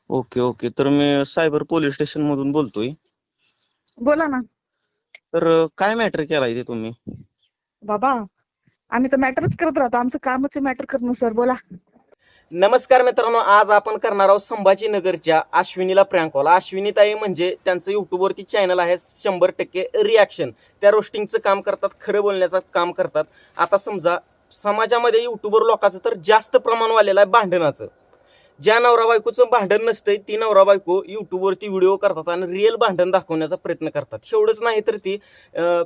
Okay okay. तर मी cyber police station मधून बोलतोय. बोला ना. तर काय मॅटर केलाय ते तुम्ही? बाबा, आम्ही तर मॅटरच करत राहतो. आमचं कामच आहे मॅटर करणं सर. बोला. नमस्कार मित्रांनो, आज आपण करणार आहोत संभाजीनगरच्या अश्विनीला प्रँक कॉल. अश्विनीताई म्हणजे त्यांचं युट्यूबवरती चॅनल आहे 100% रिॲक्शन. त्या रोस्टिंगचं काम करतात, खरं बोलण्याचं काम करतात. आता समजा समाजामध्ये युट्यूबर लोकांचं तर जास्त प्रमाण वालेलं आहे भांडणाचं. ज्या नवरा बायकोचं भांडण नसतंय ती नवरा बायको युट्यूबवरती व्हिडिओ करतात आणि रिअल भांडण दाखवण्याचा प्रयत्न करतात. एवढंच नाही तर ती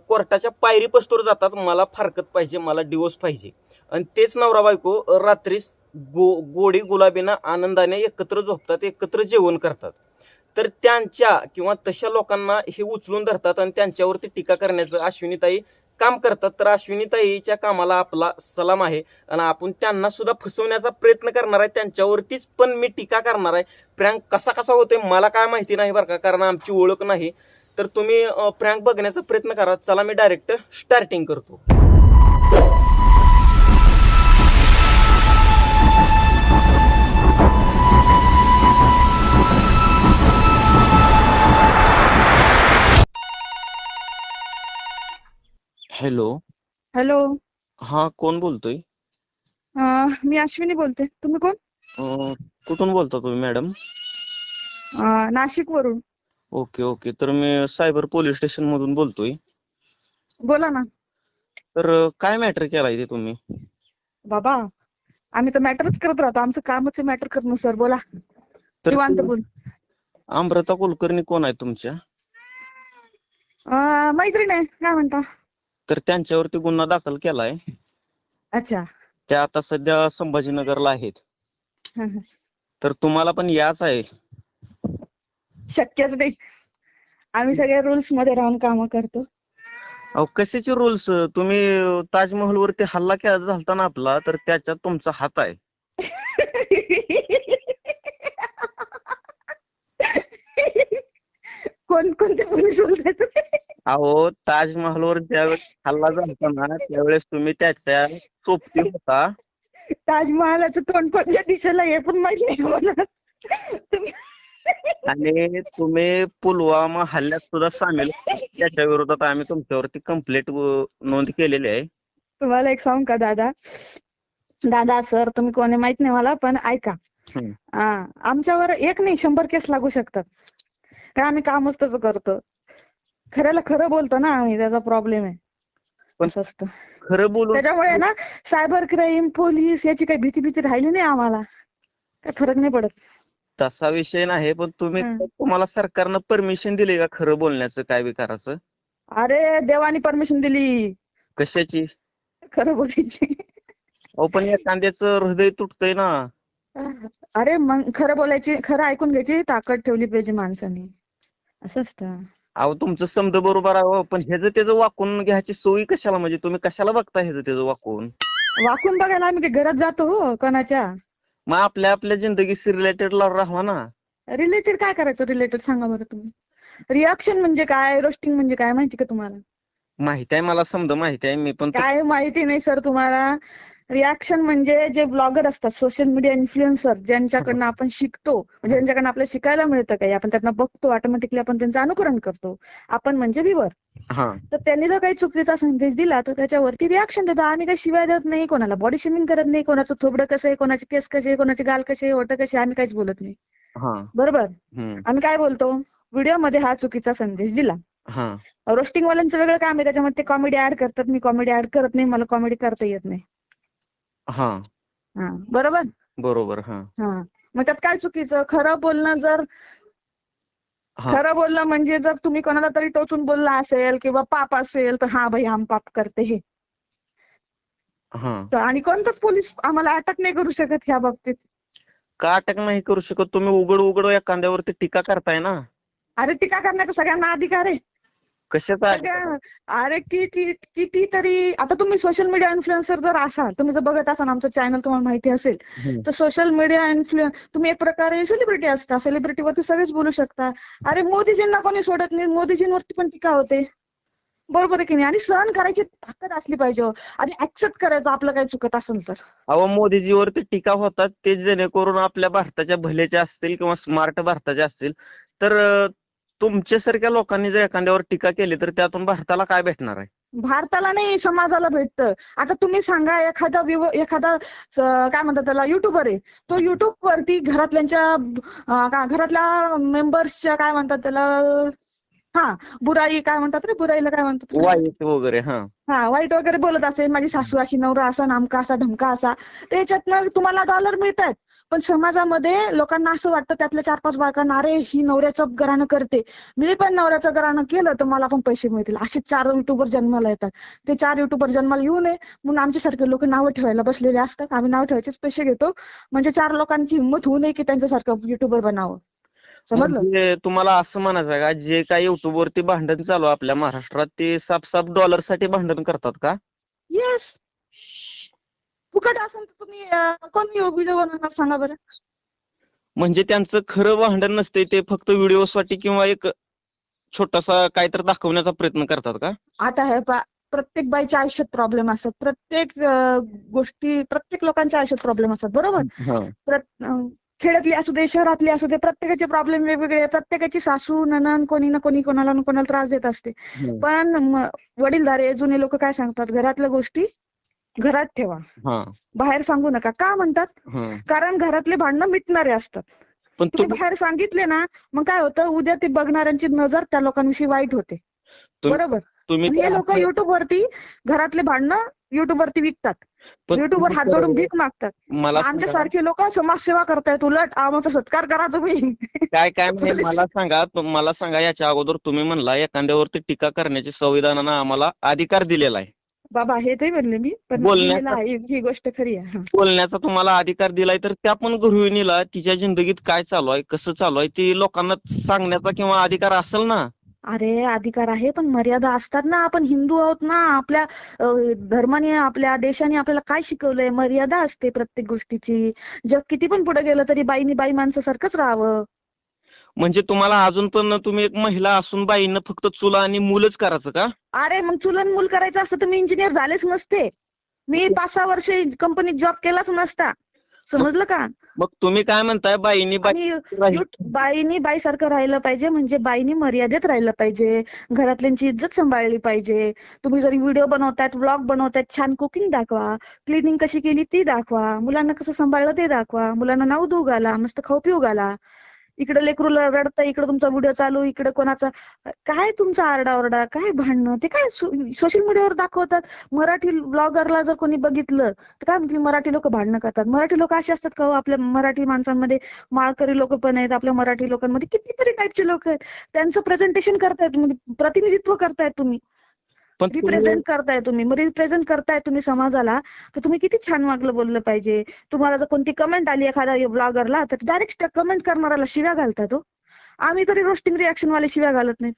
कोर्टाच्या पायरीपस्तोर जातात, मला फारकत पाहिजे, मला डिवोर्स पाहिजे. आणि तेच नवरा बायको रात्री गोडी गुलाबीनं आनंदाने एकत्र झोपतात, एकत्र जेवण करतात. तर त्यांच्या किंवा तशा लोकांना हे उचलून धरतात आणि त्यांच्यावरती टीका करण्याचं अश्विनीताई काम करतात. तर अश्विनीताईच्या कामाला आपला सलाम आहे आणि आपण त्यांना सुद्धा फसवण्याचा प्रयत्न करणार आहे, त्यांच्यावरतीच पण मी टीका करणार आहे. प्रँक कसा कसा होतोय मला काय माहिती नाही बरं का, कारण आमची ओळख नाही. तर तुम्ही प्रँक बघण्याचा प्रयत्न करा. चला मी डायरेक्ट स्टार्टिंग करतो. हॅलो. हॅलो. हा, कोण बोलतोय? मी अश्विनी बोलते. तुम्ही कोण? कुठून बोलता तुम्ही मॅडम? नाशिक वरून. Okay okay. तर मी सायबर पोलीस स्टेशन मधून बोलतोय. बोला ना. तर काय मॅटर केलाय ते तुम्ही? बाबा, आम्ही तर मॅटरच करत राहतो. आमचं कामच आहे मॅटर करणं सर. बोला. तर निवांत बोल. अमृता कुलकर्णी कोण आहे तुमच्या? मैत्रीण आहे. काय म्हणता? तर त्यांच्यावरती गुन्हा दाखल केलाय. अच्छा. त्या आता सध्या संभाजीनगरला आहेत. हं, हं. तर तुम्हाला पण याच आहे. शक्यच नाही. आम्ही सगळे रुल्स मध्ये राहून काम करतो. अहो, कशाचे रूल्स? तुम्ही ताजमहल वरती हल्ला केला झालता ना आपला, तर त्याच्यात तुमचा हात आहे. कोणते पोलीस बोलताय? अहो, ताजमहलवर ज्यावेळेस हल्ला झालता ना, त्यावेळेस तुम्ही त्याच्या सोबती होता. ताजमहालाचं तोंड कोणत्या दिशेला हे पण माहित नाही मला. तुम्ही- आणि तुम्ही पुलवामा हल्ल्यात सुद्धा सामील होता. त्याच्या विरोधात आम्ही तुमच्यावरती कंप्लेंट नोंद केलेली आहे. तुम्हाला एक सांगू का दादा? दादा सर, तुम्ही कोणी माहित नाही मला, पण ऐका. हम्म. आमच्यावर एक नाही 100 केस लागू शकतात. कारण आम्ही कामच तसं करतो. खऱ्याला खरं बोलतो ना आम्ही, त्याचा प्रॉब्लेम आहे. पण असं असतं. खरं बोलून त्याच्यामुळे ना सायबर क्राईम, पोलीस याची काही भीती राहिली नाही आम्हाला. काही फरक नाही पडत. तसा विषय नाही, पण तुम्हाला सरकारनं परमिशन दिली का खरं बोलण्याचं, काय बी करायचं? अरे देवानी परमिशन दिली कशाची? खरं बोलायची. अहो, पण एखाद्याचं हृदय तुटतंय ना. अरे मग खरं बोलायची, खरं ऐकून घ्यायची ताकद ठेवली पाहिजे माणसाने. असं असतं. अहो, तुमचं समज बरोबर आहे हो, पण ह्याचं त्याचं वाकून घ्यायची सोयी कशाला? म्हणजे तुम्ही कशाला बघता ह्याचं त्याचं वाकून? वाकून बघायला आम्ही काही घरात जातो हो कोणाच्या? मग आपल्या आपल्या जिंदगीशी रिलेटेड राहा ना. रिलेटेड काय करायचं? रिलेटेड सांगा बरं तुम्ही. रिॲक्शन म्हणजे काय, रोस्टिंग म्हणजे काय माहिती का तुम्हाला? माहिती आहे मला, समज माहिती आहे. मी पण काय माहिती नाही सर तुम्हाला? रिॲक्शन म्हणजे जे ब्लॉगर असतात, सोशल मीडिया इन्फ्लुएन्सर, ज्यांच्याकडनं आपण शिकतो, म्हणजे ज्यांच्याकडनं आपल्याला शिकायला मिळतं काही, आपण त्यांना बघतो, ऑटोमॅटिकली आपण त्यांचं अनुकरण करतो. आपण म्हणजे व्ह्यूअर. हा. तर त्यांनी जर काही चुकीचा संदेश दिला तर त्याच्यावरती रिॲक्शन देतो. आम्ही काही शिवाय देत नाही, कोणाला बॉडी शेमिंग करत नाही, कोणाचं थोबडं कसं आहे, कोणाचे केस कसे आहे, कोणाचे गाल कसे आहे, ओठ कसे, आम्ही काहीच बोलत नाही. हा. बरोबर? हम्म. आम्ही काय बोलतो? व्हिडिओमध्ये हा चुकीचा संदेश दिला. हा. रोस्टिंग वाल्यांचं वेगळं काम आहे, त्याच्यामध्ये ते कॉमेडी ऍड करतात. मी कॉमेडी ऍड करत नाही, मला कॉमेडी करता येत नाही. हा. बरोबर. बरोबर. हा. मग त्यात काय चुकीचं? खरं बोलणं खरं बोलणं म्हणजे जर तुम्ही कोणाला तरी टोचून बोलला असेल किंवा पाप असेल तर हा भाई हम पाप करते हे. हा. आणि कोणताच पोलीस आम्हाला अटक नाही करू शकत ह्या बाबतीत. का अटक नाही करू शकत? तुम्ही उघड एखाद्यावरती टीका करताय ना. अरे टीका करण्याचा सगळ्यांना अधिकार आहे. कशाचा? अरे किती तरी आता तुम्ही सोशल मीडिया इन्फ्लुएन्सर जर असाल, तुम्ही जर बघत असाल आमचं चॅनल, तुम्हाला माहिती असेल, तर सोशल मीडिया तुम्ही एक प्रकारे सेलिब्रिटी असता. सेलिब्रिटीवरती सगळेच बोलू शकता. अरे मोदीजींना कोणी सोडत नाही, मोदीजींवरती पण टीका होते. बरोबर आहे की नाही? आणि सहन करायची ताकद असली पाहिजे हो. आणि ऍक्सेप्ट करायचं आपलं काही चुकत असेल तर. अहो मोदीजीवर ते टीका होतात ते जेणेकरून आपल्या भारताच्या भल्याचे असतील किंवा स्मार्ट भारताचे असतील तर तुमच्यासारख्या लोकांनी जर एखाद्यावर टीका केली तर त्यातून भारताला काय भेटणार आहे? भारताला नाही, समाजाला भेटतं. आता तुम्ही सांगा एखादा काय म्हणतात त्याला, युट्यूबर आहे, तो युट्यूब वरती घरातल्या मेंबर्सच्या काय म्हणतात त्याला, बुराई काय म्हणतात रे, बुराईला काय म्हणतात रे? वाईट वगैरे वाईट वगैरे बोलत असेल, माझी सासू अशी, नवरा असा, नामका असा, ढमका असा, त्याच्यातनं तुम्हाला डॉलर मिळतात. पण समाजामध्ये लोकांना असं वाटतं, त्यातल्या 4-5 बायकांना, अरे ही नवऱ्याचं घराणं करते, मी पण नवऱ्याचं घराणं केलं तर मला पण पैसे मिळतील. असे 4 युट्यूबर जन्माला येतात. ते 4 युट्यूबर जन्माला येऊ नये म्हणून आमच्यासारखे लोक नावं ठेवायला बसलेले असतात. आम्ही नाव ठेवायचेच पैसे घेतो, म्हणजे 4 लोकांची हिंमत होऊ नये की त्यांच्यासारखं युट्यूबर बनावं. समजलं? म्हणजे तुम्हाला असं म्हणायचं आहे का जे काही युट्यूब वरती भांडण चालू आहे आपल्या महाराष्ट्रात ते साफ डॉलर साठी भांडण करतात का? येस. फुकट असेल तर तुम्ही कोण व्हिडिओ बनवणार सांगा बरं? म्हणजे त्यांचं खरं भांडण नसते, ते फक्त व्हिडिओ साठी किंवा एक छोटासा काहीतरी दाखवण्याचा प्रयत्न करतात का? आता हे प्रत्येक बाईच्या आयुष्यात प्रॉब्लेम असतात, प्रत्येक प्रत्येक लोकांच्या आयुष्यात प्रॉब्लेम असतात, बरोबर? खेड्यातली असू दे, शहरातली असू दे, प्रत्येकाचे प्रॉब्लेम वेगवेगळे. प्रत्येकाची सासू नणंद कोणी ना कोणाला ना कोणाला त्रास देत असते. पण वडीलधारे जुने लोक काय सांगतात, घरातल्या गोष्टी घरात ठेवा, बाहेर सांगू नका. का म्हणतात? कारण घरातले भांडणं मिटणारे असतात. पण तुम्ही बाहेर सांगितले ना, मग काय होतं, उद्या ते बघणाऱ्यांची नजर त्या लोकांविषयी वाईट होते, बरोबर? हे लोक युट्यूब वरती घरातले भांडणं युट्यूब वरती विकतात, युट्यूबवर हात जोडून भीक मागतात. आमच्यासारखे लोक समाजसेवा करतायत, उलट आमचा सत्कार करा तुम्ही. काय मला सांगा याच्या अगोदर तुम्ही म्हणला एखाद्यावरती टीका करण्याची संविधानानं आम्हाला अधिकार दिलेला आहे. बाबा हे ते म्हणले मी, पण ही गोष्ट खरी आहे. बोलण्याचा तुम्हाला अधिकार दिलाय, तर त्या पण गृहिणीला तिच्या जिंदगीत काय चालू आहे, कसं चालू आहे, ती लोकांना सांगण्याचा किंवा अधिकार असेल ना? अरे अधिकार आहे, पण मर्यादा असतात ना. आपण हिंदू आहोत ना, आपल्या धर्माने, आपल्या देशाने आपल्याला काय शिकवलंय? मर्यादा असते प्रत्येक गोष्टीची. जग किती पण पुढे गेलं तरी बाईनी बाई माणसासारखंच राहावं. म्हणजे तुम्हाला अजून पण तुम्ही एक महिला असून बाईनं फक्त चुला आणि मूलच करायचं का? अरे मग चुलन मूल करायचं असतं तर मी इंजिनियर झालेच नसते. मी 5-6 वर्ष कंपनीत जॉब केलाच नसता. समजलं का? मग तुम्ही काय म्हणताय, बाईनी बाईसारखं राहिलं पाहिजे, म्हणजे बाईनी मर्यादेत राहिलं पाहिजे, घरातल्यांची इज्जत सांभाळली पाहिजे. तुम्ही जरी व्हिडिओ बनवतायत, व्लॉग बनवतायत, छान कुकिंग दाखवा, क्लिनिंग कशी केली ती दाखवा, मुलांना कसं सांभाळलं ते दाखवा, मुलांना नाव देऊ घाला, मस्त खाऊ पिऊ घाला. इकडे लेकरूला रडतं, इकडे तुमचा व्हिडिओ चालू, इकडे कोणाचा काय तुमचा आरडाओरडा, काय भांडणं, ते काय सोशल मीडियावर दाखवतात. मराठी ब्लॉगरला जर कोणी बघितलं तर काय म्हणतील, मराठी लोक भांडणं करतात. मराठी लोक असे असतात का? आपल्या मराठी माणसांमध्ये माळकरी लोक पण आहेत, आपल्या मराठी लोकांमध्ये कितीतरी टाईपचे लोक आहेत. त्यांचं प्रेझेंटेशन करताय तुम्ही, प्रतिनिधित्व करताय तुम्ही, रिप्रेझेंट करताय तुम्ही समाजाला. तर तुम्ही किती छान वागलं बोललं पाहिजे. तुम्हाला जर कोणती कमेंट आली एखाद्या ब्लॉगरला, तर डायरेक्ट कमेंट करणाऱ्याला शिव्या घालतात. आम्ही तरी रोस्टिंग रिॲक्शन वाले शिव्या घालत नाहीत.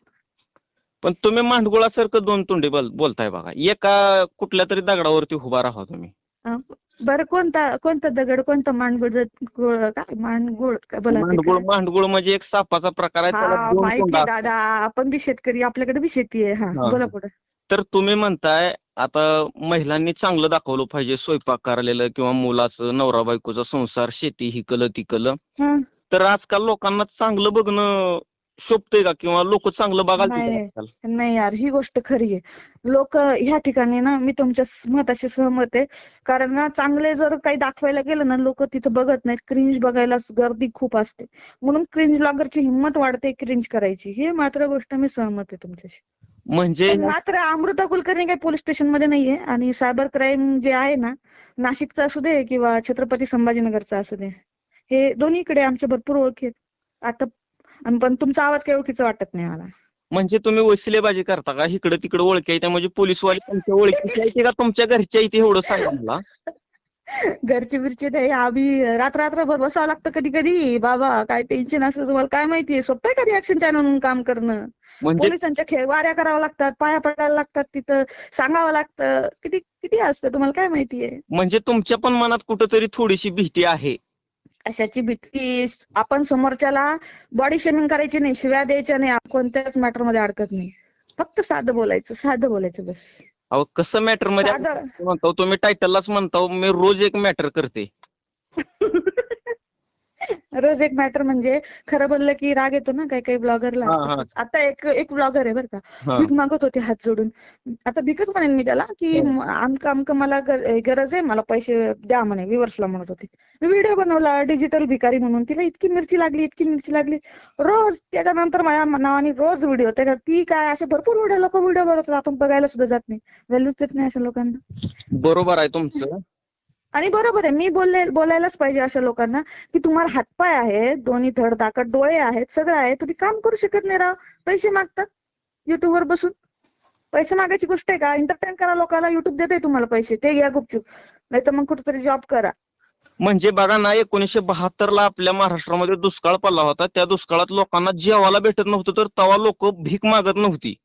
पण तुम्ही मांडगुळासारखं दोन तोंडी बोलताय बघा. एका कुठल्या तरी दगडावरती उभा राहा तुम्ही. बरं कोणता दगड, कोणता मांडगुळ? मांडगुळ काय बोला? मांडगुळ म्हणजे एक सापाचा प्रकार आहे. माहिती दादा, आपण बी शेतकरी, आपल्याकडे बी शेती आहे. बोला पुढे. तर तुम्ही म्हणताय आता महिलांनी चांगलं दाखवलं पाहिजे, स्वयंपाक करायला किंवा मुलाचं, नवरा बायकोचा संसार, शेती, ही कलं ती कलं. तर आजकाल लोकांना चांगलं बघणं शोभतंय का, किंवा लोक चांगलं बघायला? नाही यार, ही गोष्ट खरी आहे. लोक ह्या ठिकाणी ना, मी तुमच्या मताशी सहमत आहे. कारण ना, चांगले जर काही दाखवायला गेलं ना, लोक तिथं बघत नाहीत. क्रिंज बघायला गर्दी खूप असते, म्हणून क्रिंज ब्लॉगरची हिंमत वाढते क्रिंज करायची. ही मात्र गोष्ट मी सहमत आहे तुमच्याशी. म्हणजे मात्र अमृता कुलकर्णी काही पोलीस स्टेशन मध्ये नाहीये, आणि सायबर क्राईम जे आहे ना, नाशिकचा असू दे किंवा छत्रपती संभाजीनगरचा असू दे, हे दोन्हीकडे आमच्या भरपूर ओळखी आहेत आता. पण तुमचा आवाज काही ओळखीचा वाटत नाही मला. म्हणजे तुम्ही वसिलेबाजी करता का? इकडे तिकडे ओळखी आहे, म्हणजे पोलीसवाले तुमच्या ओळखीचे आहेत का तुमच्या घरच्या इथे? एवढं सांगा मला. घरची बिरची नाही, आम्ही रात्रभर बसावं लागतं कधी कधी. बाबा काय टेन्शन असतं तुम्हाला काय माहितीये? सोपं आहे का रिॲक्शन चॅनल म्हणून काम करणं? पोलिसांच्या खेळवाऱ्या कराव्या लागतात, पाया पडायला लागतात, तिथं सांगावं लागतं. किती किती असतं तुम्हाला काय माहितीये? म्हणजे तुमच्या पण मनात कुठंतरी थोडीशी भीती आहे? अशाची भीती. आपण समोरच्याला बॉडी शेमिंग करायची नाही, शिव्या द्यायच्या नाही, कोणत्याच मॅटर मध्ये अडकत नाही. फक्त साधं बोलायचं बस. अहो कसं मॅटर मध्ये साधं. म्हणतो तुम्ही टायटललाच म्हणतो मी रोज एक मॅटर करते. रोज एक मॅटर म्हणजे खरं बोललं की राग येतो ना काही काही ब्लॉगरला. हा, हा. आता एक ब्लॉगर आहे बरं का, हा. भीक मागत होते हात जोडून. आता भीकच म्हणेन मी त्याला की आमकं मला गरज आहे, मला पैसे द्या म्हणे, व्ह्यूअर्सला म्हणत होते. मी व्हिडिओ बनवला डिजिटल भिकारी म्हणून, तिला इतकी मिरची लागली रोज. त्याच्यानंतर माझ्या नावाने रोज व्हिडिओ, त्याच्यात ती काय असे भरपूर लोक व्हिडिओ बनवतात, आपण बघायला सुद्धा जात नाही, व्हॅल्यूच देत नाही अशा लोकांना. बरोबर आहे तुमचं. आणि बरोबर आहे, मी बोलायलाच पाहिजे अशा लोकांना की तुम्हाला हातपाय आहेत, दोन्ही धडधाकट डोळे आहेत, सगळं आहे, तुम्ही काम करू शकत नाही राव. पैसे मागतात युट्यूबवर बसून. पैसे मागायची गोष्ट आहे का? एंटरटेन करा लोकांना, युट्यूब देते तुम्हाला पैसे, ते घ्या गुपचूप, नाही तर मग कुठेतरी जॉब करा. म्हणजे बघा ना 1972 ला आपल्या महाराष्ट्रामध्ये दुष्काळ पडला होता. त्या दुष्काळात लोकांना जेवायला भेटत नव्हतं, तर तेव्हा लोक भीक मागत नव्हती,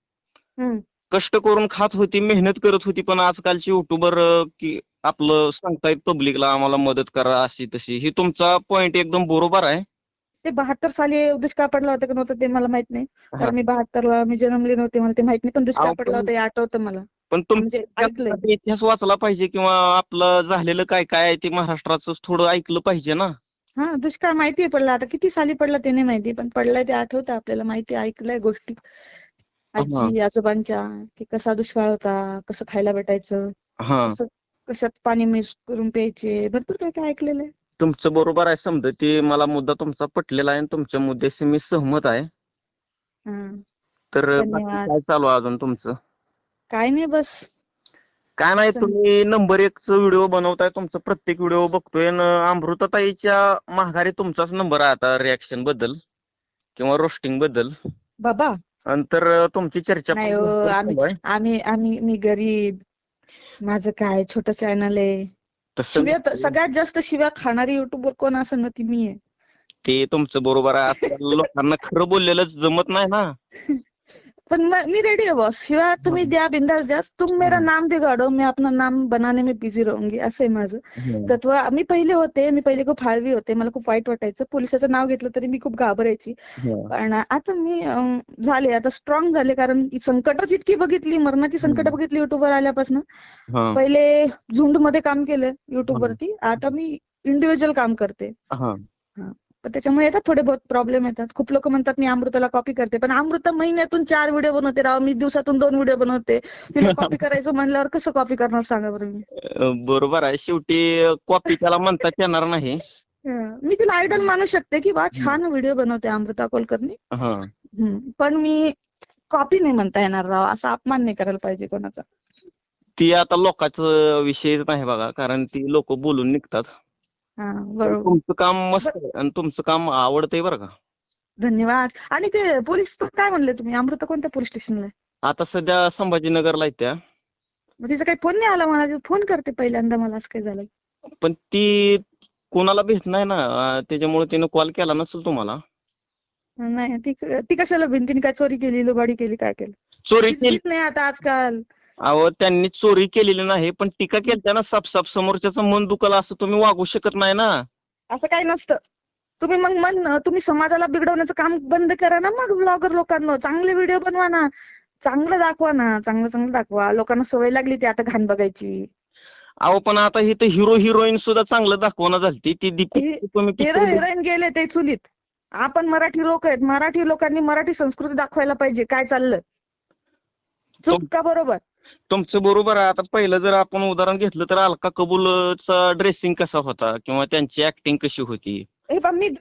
कष्ट करून खात होती, मेहनत करत होती. पण आजकालची युट्यूबर की आपलं सांगतायत पब्लिकला आम्हाला मदत करा अशी तशी. ही तुमचा पॉइंट एकदम बरोबर आहे. ते 72 साली दुष्काळ पडला होता का नव्हता ते मला माहित नाही, कारण मी 72 ला मी जन्मले नव्हते, मला ते माहित नाही. पण दुष्काळ पडला होता हे आठवतं मला, पण म्हणजे ऐकलंय. तुम्ही इतिहास वाचला पाहिजे किंवा आपलं झालेलं काय काय आहे ते महाराष्ट्राचं थोडं ऐकलं पाहिजे ना. हा, दुष्काळ माहितीये पडला, आता किती साली पडला ते नाही माहिती, पण पडलाय ते आठवतं आपल्याला, माहिती ऐकलंय गोष्टी आजी आजोबांच्या की कसा दुष्काळ होता, कसं खायला भेटायचं, कशात पाणी मिक्स करून प्यायचे, भरपूर काय काय ऐकलेलं आहे. तुमचं बरोबर आहे समजा, ते मला मुद्दा तुमचा पटलेला आहे आणि तुमच्या मुद्द्याशी मी सहमत आहे. तर धन्यवाद. काय चालू आहे अजून तुमचं? काय नाही, बस काय नाही, तुम्ही नंबर 1 चा व्हिडिओ बनवताय, तुमचा प्रत्येक व्हिडिओ बघतोय. अमृताताईच्या माघारी तुमचाच नंबर आहे आता रिॲक्शन बद्दल किंवा रोस्टिंग बद्दल. बाबा नंतर तुमची चर्चा नाही हो, मी गरीब, माझं काय छोटं चॅनल आहे. सगळ्यात जास्त शिव्या खाणारी युट्यूबर कोण असं ना ती मी आहे. ते तुमचं बरोबर आहे. आजकाल लोकांना खरं बोललेलं जमत नाही ना. पण मी रेडी है बॉस, शिवाय तुम्ही द्या, बिंदास द्या, तुम मेरा नाम बिगाडो, मैं अपना नाम बनाने में बिझी रहूंगी, असं आहे माझं तत्व. मी पहिले खूप हळवी होते, मला खूप वाईट वाटायचं, पोलिसाचं नाव घेतलं तरी मी खूप घाबरायची. पण आता मी झाले, आता स्ट्रॉंग झाले, कारण संकटच इतकी बघितली, मरणाची संकट बघितली युट्यूबवर आल्यापासून. पहिले झुंडमध्ये काम केलं युट्यूबवरती, आता मी इंडिव्हिज्युअल काम करते. पण त्याच्यामुळे येतात थोडे बहुत प्रॉब्लेम येतात. खूप लोक म्हणतात मी अमृताला कॉपी करते, पण अमृता महिन्यातून 4 व्हिडिओ बनवते राव, मी दिवसातून 2 व्हिडिओ बनवते. तिला कॉपी करायचं म्हणल्यावर कसं कॉपी करणार सांगा बरं मी. बरोबर आहे, शेवटी कॉपी त्याला म्हणतात येणार नाही. मी तिला आयडॉल मानू शकते की बा छान व्हिडिओ बनवते अमृता कुलकर्णी, पण मी कॉपी नाही म्हणता येणार राव, असा अपमान नाही करायला पाहिजे कोणाचा. ती आता लोकांचं विषयच नाही बघा, कारण ती लोक बोलून निघतात. बरोबर. तुमचं काम मस्त आहे आणि तुमचं काम आवडतंय बरं का. धन्यवाद. आणि ते पोलीस काय म्हणले तुम्ही, अमृता कोणत्या पोलीस स्टेशनला आहे? आता सध्या संभाजीनगरला आहे त्या. तिचा काही फोन नाही आला मला, फोन करते पहिल्यांदा मला, असं काय झालं. पण ती कोणाला भेट नाही ना, त्याच्यामुळे तिने कॉल केला नसेल तुम्हाला. नाही, ती कशाला भिंतीने काय चोरी केली, लुबाडी केली, काय केलं? चोरी केली नाही आता आजकाल. अहो त्यांनी चोरी केलेली नाही, पण टीका केली ना, साफ समोरच्याचं मन दुखलं असं तुम्ही वागू शकत नाही ना. असं काही नसतं. तुम्ही तुम्ही समाजाला बिघडवण्याचं काम बंद करा ना, मग ब्लॉगर लोकांना चांगले व्हिडिओ बनवा ना, चांगलं दाखवा ना, चांगलं दाखवा. लोकांना सवय लागली ती आता घाण बघायची. अहो पण आता ही तर हिरो हिरोईन सुद्धा चांगलं दाखवणं झाली. ती हिरो हिरोईन गेले ते चुलीत. आपण मराठी लोक आहेत, मराठी लोकांनी मराठी संस्कृती दाखवायला पाहिजे, काय चाललं चूक का बरोबर. तुमचं बरोबर आहे. आता पहिलं जर आपण उदाहरण घेतलं तर अलका कबूलचा ड्रेसिंग कसा होता किंवा त्यांची ऍक्टिंग कशी होती.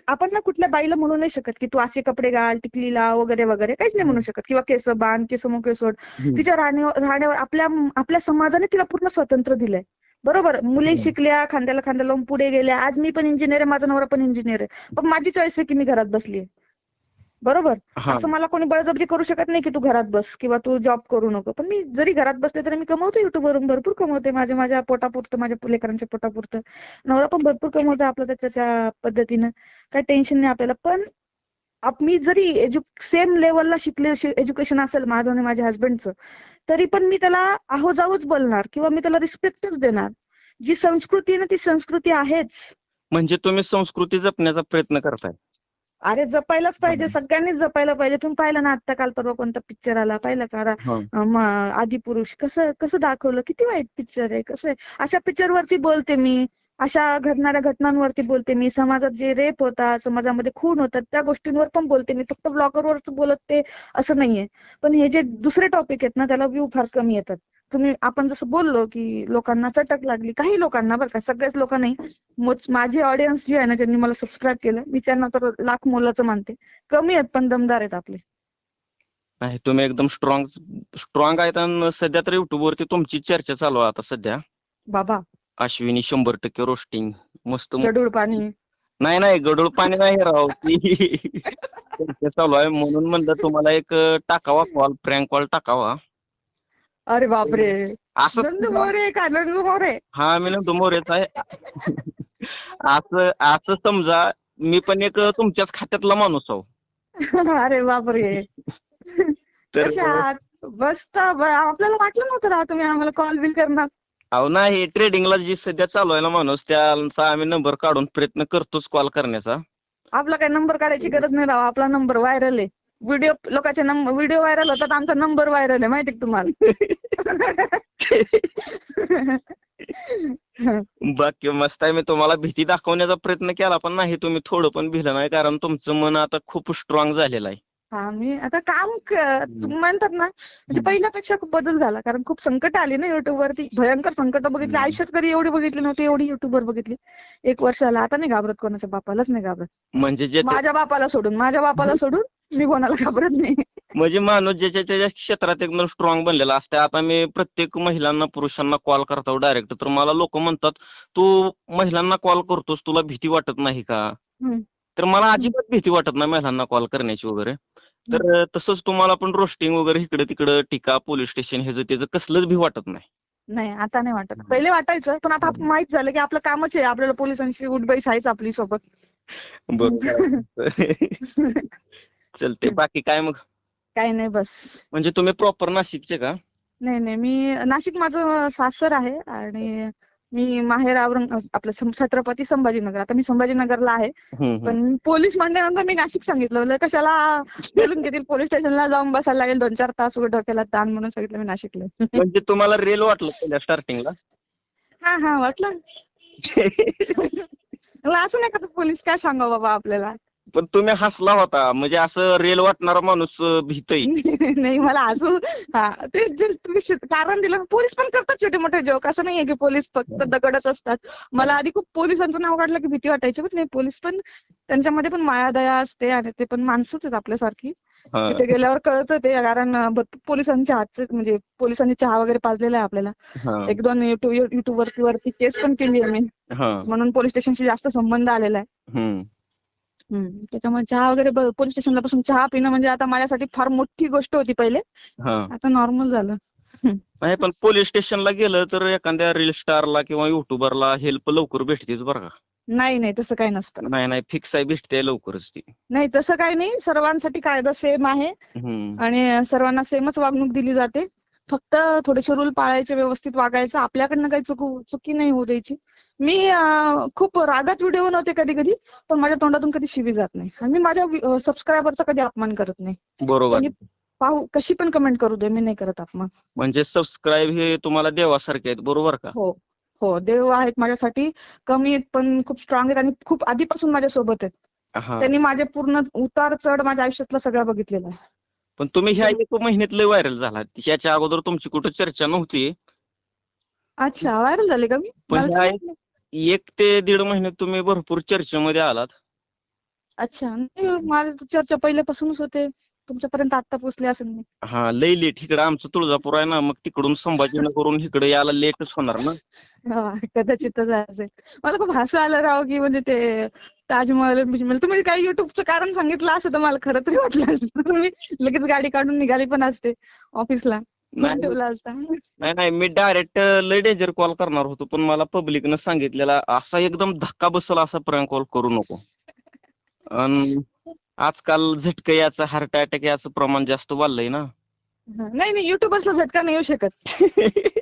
आपण ना कुठल्या बाईला म्हणू नाही शकत की तू असे कपडे घाल, टिकली लाव वगैरे वगैरे, काहीच नाही म्हणू शकत, किंवा केस बांध, केस मोकळे सोड. तिच्या राहण्यावर आपल्या समाजाने तिला पूर्ण स्वातंत्र्य दिलंय. बरोबर, मुली शिकल्या, खांद्याला खांदा लावून पुढे गेल्या. आज मी पण इंजिनियर आहे, माझा नवरा पण इंजिनियर आहे, पण माझी चॉईस आहे की मी घरात बसली. बरोबर, असं मला कोणी बळजबरी करू शकत नाही की तू घरात बस किंवा तू जॉब करू नको. पण मी जरी घरात बसले तरी मी कमवते, युट्यूबवरून भरपूर कमवते, माझ्या पोटापुरतं, माझ्या लेकरांच्या पोटापुरतं. नवरा पण भरपूर कमवतो आपलं त्याच्या पद्धतीनं, काही टेन्शन नाही आपल्याला. पण मी जरी सेम लेवलला शिकले, एज्युकेशन असेल माझं आणि माझ्या हस्बंडचं, तरी पण मी त्याला आहो जाऊच बोलणार किंवा मी त्याला रिस्पेक्टच देणार. जी संस्कृती आहे ना ती संस्कृती आहेच. म्हणजे तुम्ही संस्कृती जपण्याचा प्रयत्न करताय. अरे जपायलाच पाहिजे, हं. सगळ्यांनीच जपायला पाहिजे. तुम्ही पाहिलं ना आता काल परवा कोणता पिक्चर आला पाहिलं का? आदिपुरुष कसं कसं दाखवलं, किती वाईट पिक्चर आहे. कसं आहे, अशा पिक्चर वरती बोलते मी, अशा घडणाऱ्या घटनांवरती बोलते मी. समाजात जे रेप होतात, समाजामध्ये खून होतात, त्या गोष्टींवर पण बोलते मी. फक्त ब्लॉगरवरच बोलत ते असं नाहीये. पण हे जे दुसरे टॉपिक आहेत ना, त्याला व्ह्यू फार कमी येतात. आपण जसं बोललो की लोकांना चटक लागली, काही लोकांना, बरं का, सगळ्याच लोक नाही. माझे ऑडियन्स जे आहे ना, ज्यांनी मला सबस्क्राईब केलं, मी त्यांना तर लाख मोलाचं मानते. कमी आहेत पण दमदार आहेत आपले. नाही, तुम्ही एकदम स्ट्रॉंग आहेत. आणि सध्या तर युट्यूब वरती तुमची चर्चा चालू आहे आता सध्या. बाबा अश्विनी 100% रोस्टिंग मस्त. गडूळ पाणी. नाही गडूळ पाणी नाही राव ती चर्चा चालू आहे म्हणून म्हणलं तुम्हाला एक टाकावा कॉल, प्रँक कॉल टाकावा. अरे बापरे, असं नंदू मोरे का? नंदू मोरे. हा, मी नंदू मोरेच आहे. असं असं समजा मी पण एक तुमच्याच खात्यातला माणूस आहो. अरे बापरे. तर कशा आहात? मस्त. आपल्याला वाटलं नव्हतं राव तुम्ही आम्हाला कॉल बिल करणार. अहो नाही, ट्रेडिंगला जी सध्या चालू आहे ना माणूस, त्यांचा आम्ही नंबर काढून प्रयत्न करतोच कॉल करण्याचा. आपला काही नंबर काढायची गरज नाही राव, आपला नंबर व्हायरल आहे. व्हिडिओ लोकांचे व्हिडिओ व्हायरल होतात, आमचा नंबर व्हायरल आहे, माहिती का तुम्हाला? बाकी मस्त आहे. मी तुम्हाला भीती दाखवण्याचा प्रयत्न केला पण नाही, तुम्ही थोडं पण भिलं नाही, कारण तुमचं मन आता खूप स्ट्रॉंग झालेलं आहे. हा, मी आता म्हणतात ना, म्हणजे पहिल्यापेक्षा खूप बदल झाला. कारण खूप संकट आली ना युट्यूब वरती, भयंकर संकट बघितली. आयुष्यात कधी एवढी बघितली नव्हती, एवढी युट्यूबवर बघितली. 1 वर्षाला आता नाही घाबरत, कोणाच्या बापालाच नाही घाबरत. म्हणजे जे माझ्या बापाला सोडून मी कोणाला घाबरत नाही. म्हणजे माणूस ज्याच्या त्याच्या क्षेत्रात एकदम स्ट्रॉंग बनलेला असते. आता मी प्रत्येक महिलांना, पुरुषांना कॉल करतो डायरेक्ट, तर मला लोक म्हणतात, तू महिलांना कॉल करतोस, तुला भीती वाटत नाही का? तर मला अजिबात भीती वाटत नाही महिलांना कॉल करण्याची वगैरे. तर तसंच तुम्हाला पण रोस्टिंग वगैरे इकडे तिकडे टीका, पोलीस स्टेशन, ह्याचं त्याचं कसलंच भी वाटत नाही. नाही, आता नाही वाटत. पहिले वाटायचं, पण आता माहित झालं की आपलं कामच आहे, आपल्याला पोलिसांची उठबैस आहेच आपली सोबत. बरोबर. चलते. बाकी काय मग? काही नाही, बस. म्हणजे तुम्ही प्रॉपर नाशिकचे का? नाही, मी नाशिक माझं सासर आहे आणि मी माहेर आपलं छत्रपती संभाजीनगर. आता मी संभाजीनगरला आहे, पण पोलीस म्हणल्यानंतर मी नाशिक सांगितलं. म्हणजे कशाला बोलून घेतील, पोलीस स्टेशनला जाऊन बसायला लागेल 2-4 तास, डोक्याला ताण, म्हणून सांगितलं मी नाशिकला. म्हणजे तुम्हाला रेल वाटलं पहिल्या स्टार्टिंगला? हा, वाटलं. असं नाही का, पोलीस काय सांगावं बाबा आपल्याला. पण तुम्ही हसला होता, म्हणजे असं रेल वाटणारा माणूस भीतय. नाही, मला हसू, ते जे तुम्ही कारण दिलं, पोलीस पण करतात छोटे मोठे जोक. असं नाहीये की पोलीस फक्त दगडच असतात. मला आधी खूप पोलिसांचं नाव काढलं की भीती वाटायची, पण नाही, पोलीस पण त्यांच्यामध्ये पण माया दया असते आणि ते पण माणसंच आहेत आपल्यासारखी. तिथे गेल्यावर कळतं ते, कारण पोलिसांच्या हातचे, म्हणजे पोलिसांनी चहा वगैरे पाजलेला आहे आपल्याला. 1-2 युट्यूब वरती केस पण केली आहे मी, म्हणून पोलीस स्टेशनशी जास्त संबंध आलेला आहे. त्याच्यामुळे चहा वगैरे, पोलीस स्टेशनला बसून चहा पिणं म्हणजे आता माझ्यासाठी फार मोठी गोष्ट होती पहिले, आता नॉर्मल झालं. नाही, पण पोलीस स्टेशनला गेलं तर एखाद्या रील स्टारला किंवा युट्यूबरला हेल्प लवकर भेटतेच बरं का? नाही, तसं काही नसतं. नाही, फिक्स आहे, भेटते लवकरच ती. नाही, तसं काही नाही. सर्वांसाठी कायदा सेम आहे आणि सर्वांना सेमच वागणूक दिली जाते. फक्त थोडेसे रूल पाळायचे, व्यवस्थित वागायचं, आपल्याकडनं काही चुकी नाही होऊ द्यायची. मी खूप रागात व्हिडिओ बनवते कधी कधी, पण माझ्या तोंडातून कधी शिवी जात नाही. आणि मी माझ्या सबस्क्रायबरचा कधी अपमान करत नाही. बरोबर. पाहू, कशी पण कमेंट करू दे, मी नाही करत अपमान. म्हणजे सबस्क्राईब हे तुम्हाला देवासारखे आहेत, बरोबर का? हो, देव आहेत माझ्यासाठी. कमी आहेत पण खूप स्ट्रॉंग आहेत आणि खूप आधीपासून माझ्या सोबत आहेत. त्यांनी माझे पूर्ण उतार चढ माझ्या आयुष्यातला सगळा बघितलेला आहे. पण तुम्ही ह्या 1 महिन्यात लय व्हायरल झाला. ह्याच्या अगोदर तुमची कुठं चर्चा नव्हती. अच्छा, व्हायरल झाले का मी? पण 1 ते 1.5 महिन्यात तुम्ही भरपूर चर्चेमध्ये आलात. अच्छा, माझी चर्चा पहिल्यापासूनच होते, तुमच्यापर्यंत आता पोहोचले असेल मी. लय लेट. इकडे आमचं तुळजापूर आहे ना, मग तिकडून संभाजीनगरहून इकडे यायला लेटच होणार ना. कदाचितच असेल. मला खूप हसू आलं राव, की म्हणजे ते ताजमहल, तुम्ही काही युट्यूबचं कारण सांगितलं असं तर मला खरं तरी वाटलं असतं. तुम्ही लगेच गाडी काढून निघाली पण असते ऑफिसला, ठेवला असता. नाही, मी डायरेक्ट लय डेंजर कॉल करणार होतो, पण मला पब्लिकनं सांगितलेला असा एकदम धक्का बसला असा प्रँक कॉल करू नको. आणि आजकाल झटका याचं, हार्ट अटॅक याचं प्रमाण जास्त वाढलंय ना. नाही, युट्यूबर्सला झटका नाही येऊ शकत.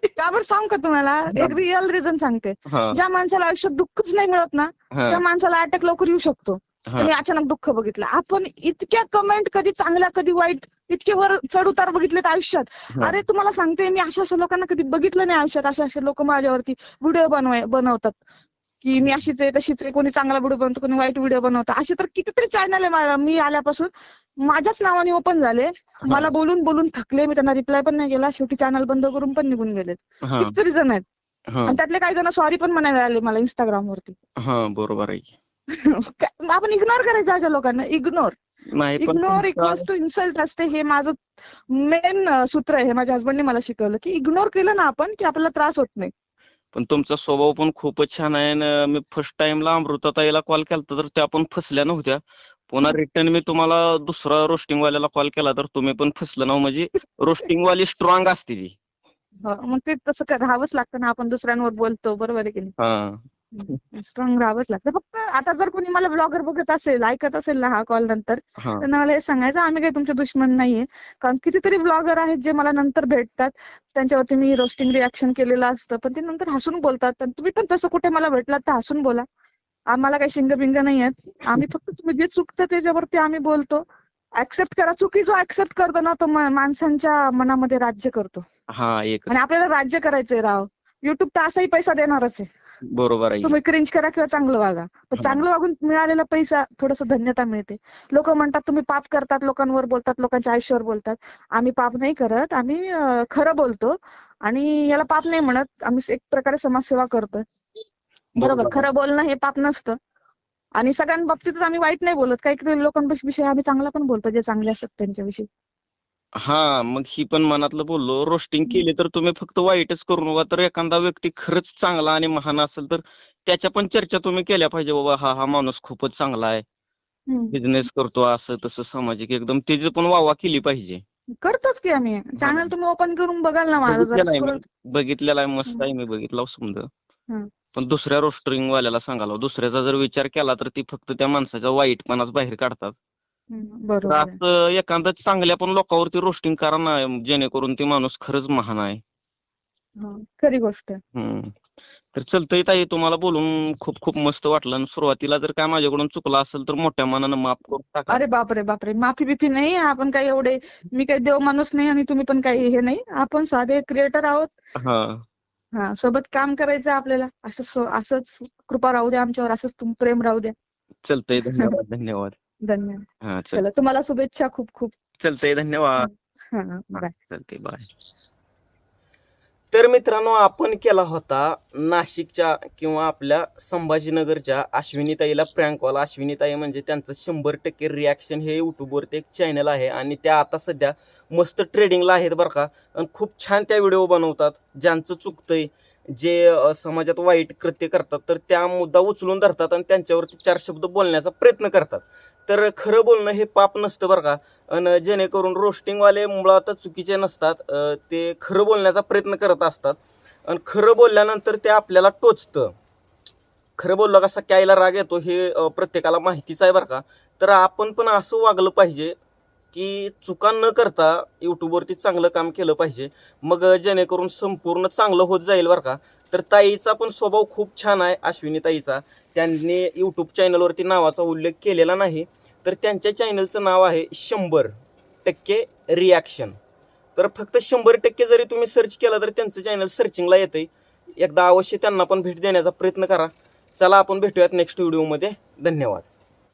त्यावर सांग का तुम्हाला एक रिअल रिझन सांगते. ज्या माणसाला आयुष्यात दुःखच नाही मिळत ना, त्या माणसाला अटॅक लवकर येऊ शकतो. हा त्यांनी अचानक दुःख बघितलं. आपण इतक्या कमेंट कधी चांगल्या कधी वाईट इतके वर चढ उतार बघितलेत आयुष्यात. हा अरे तुम्हाला सांगते मी अशा लोकांना कधी बघितलं नाही आयुष्यात. असे लोक माझ्यावरती व्हिडिओ बनवतात की मी अशीच आहे तशीच आहे, कोणी चांगला व्हिडिओ बनवतो कोणी वाईट व्हिडिओ बनवतं. असे तर कितीतरी चॅनल आहे मी आल्यापासून माझ्याच नावाने ओपन झाले. मला बोलून बोलून थकले, मी त्यांना रिप्लाय पण नाही केला, शेवटी चॅनल बंद करून पण निघून गेलेत. हा कितीतरी जण आहेत हा आणि त्यातले काही जण सॉरी पण म्हणायला आले मला इंस्टाग्राम वरती. हा बरोबर आहे की. आपण इग्नोर करायचं अशा लोकांना. इग्नोर नाही पण इग्नोर इक्वल्स टू इन्सल्ट असते. हे माझं मेन सूत्र आहे. हे माझ्या हसबंडने मला शिकवलं की इग्नोर केलं ना आपण की आपल्याला त्रास होत नाही. पण तुमचा स्वभाव पण खूपच छान आहे. मी फर्स्ट टाइमला अमृताताईला कॉल केला तर त्या पण फसल्या नव्हत्या. पुन्हा रिटर्न मी तुम्हाला दुसरा रोस्टिंग वाल्याला कॉल केला तर तुम्ही पण फसलं ना. म्हणजे रोस्टिंग वाली स्ट्रॉंग असते ती. मग ते तसं राहावंच लागतं ना. आपण दुसऱ्यांवर बोलतो, बरोबर आहे की नाही. हा स्ट्रॉंग राहावंच लागतं. फक्त आता जर कोणी मला ब्लॉगर बघत असेल, ऐकत असेल ना हा कॉल नंतर, हा त्यांना मला हे सांगायचं आम्ही काही तुमचे दुश्मन नाहीये. कारण कितीतरी ब्लॉगर आहेत जे मला नंतर भेटतात, त्यांच्यावरती मी रोस्टिंग रिॲक्शन केलेलं असतं, पण ते नंतर हसून बोलतात. तर तुम्ही पण तसं कुठे मला भेटलात तर हसून बोला. आम्हाला काही शिंग-बिंग नाही आहेत. आम्ही फक्त तुम्ही जे चुकतं त्याच्यावरती आम्ही बोलतो. ऍक्सेप्ट करा. चुकी जो ऍक्सेप्ट करतो ना तो माणसांच्या मनामध्ये राज्य करतो. हा एकच आणि आपल्याला राज्य करायचंय राव. युट्यूब तर असाही पैसा देणारच आहे. बरोबर आहे. तुम्ही क्रिंज करा किंवा चांगलं वागा, पण चांगलं वागून मिळालेला पैसा थोडस धन्यता मिळते. लोक म्हणतात तुम्ही पाप करतात, लोकांवर बोलतात, लोकांच्या आयुष्यावर बोलतात. आम्ही पाप नाही करत, आम्ही खरं बोलतो आणि याला पाप नाही म्हणत. आम्ही एक प्रकारे समाजसेवा करतोय. बरोबर. खरं बोलणं हे पाप नसतं आणि सगळ्यांबाबतीतच आम्ही वाईट नाही बोलत. काही लोकांविषयी आम्ही चांगला पण बोलतो, जे चांगले असतात त्यांच्याविषयी. हा मग ही पण मनातलं बोललो. रोस्टिंग केली तर तुम्ही फक्त वाईटच करू नका. तर एखादा व्यक्ती खरंच चांगला आणि महान असेल तर त्याच्या पण चर्चा तुम्ही केल्या पाहिजे. बाबा हा माणूस खूपच चांगला आहे, बिझनेस करतो, असं तसं सामाजिक एकदम त्याची पण वाहवा केली पाहिजे. करतोच की आम्ही. चॅनल तुम्ही ओपन करून बघाल ना माझं जर बघितलेला आहे, मस्त आहे, मी बघितला समजा. पण दुसऱ्या रोस्टिंग वाल्याला सांगायला, दुसऱ्याचा जर विचार केला तर ती फक्त त्या माणसाचा वाईटपणाच बाहेर काढतात. तर असं एखाद्या चांगल्या पण लोकांवरती रोस्टिंग करा ना, जेणेकरून ती माणूस खरंच महान आहे. खरी गोष्ट. तर चलतंय ताई, तुम्हाला बोलून खूप खूप मस्त वाटलं. आणि सुरुवातीला जर काय माझ्याकडून चुकलं असेल तर मोठ्या मनानं माफ करून टाका. अरे बापरे बापरे, माफी बिफी नाही. आपण काही एवढे, मी काही देव माणूस नाही आणि तुम्ही पण काही हे नाही. आपण साधे क्रिएटर आहोत. सोबत काम करायचं आपल्याला. असंच कृपा राहू द्या आमच्यावर, असंच प्रेम राहू द्या. चलतंय. धन्यवाद धन्यवाद. धन्यवाद. चला, तुम्हाला शुभेच्छा खूप खूप. चलतंय. धन्यवाद. बाय. चलतंय. बाय. तर मित्रांनो, आपण केला होता नाशिकच्या किंवा आपल्या संभाजीनगरच्या अश्विनीताईला प्रँक कॉल. अश्विनीताई म्हणजे त्यांचं 100% रिॲक्शन हे युट्यूबवरती एक चॅनल आहे आणि त्या आता सध्या मस्त ट्रेडिंगला आहेत बरं का. आणि खूप छान त्या व्हिडिओ बनवतात. ज्यांचं चुकतंय, जे समाजात वाईट कृत्य करतात तर त्या मुद्दा उचलून धरतात आणि त्यांच्यावरती 4 शब्द बोलण्याचा प्रयत्न करतात. तर खरं बोलणं हे पाप नसतं बरं का. आणि जेणेकरून रोस्टिंगवाले मुळातच चुकीचे नसतात, ते खरं बोलण्याचा प्रयत्न करत असतात आणि खरं बोलल्यानंतर ते आपल्याला टोचतं. खरं बोललं का सख्याईला राग येतो हे प्रत्येकाला माहितीच आहे बरं का. तर आपण पण असं वागलं पाहिजे की चुका न करता युट्यूबवरती चांगलं काम केलं पाहिजे. मग जेणेकरून संपूर्ण चांगलं होत जाईल बरं का. तर ताईचा पण स्वभाव खूप छान आहे, अश्विनी ताईचा. त्यांनी युट्यूब चॅनलवरती नावाचा उल्लेख केलेला नाही. तर त्यांच्या चॅनलचं नाव आहे 100% रिॲक्शन. तर फक्त 100% जरी तुम्ही सर्च केलं तर त्यांचं चॅनल सर्चिंगला येतंय. एकदा अवश्य त्यांना पण भेट देण्याचा प्रयत्न करा. चला, आपण भेटूयात नेक्स्ट व्हिडिओमध्ये. धन्यवाद.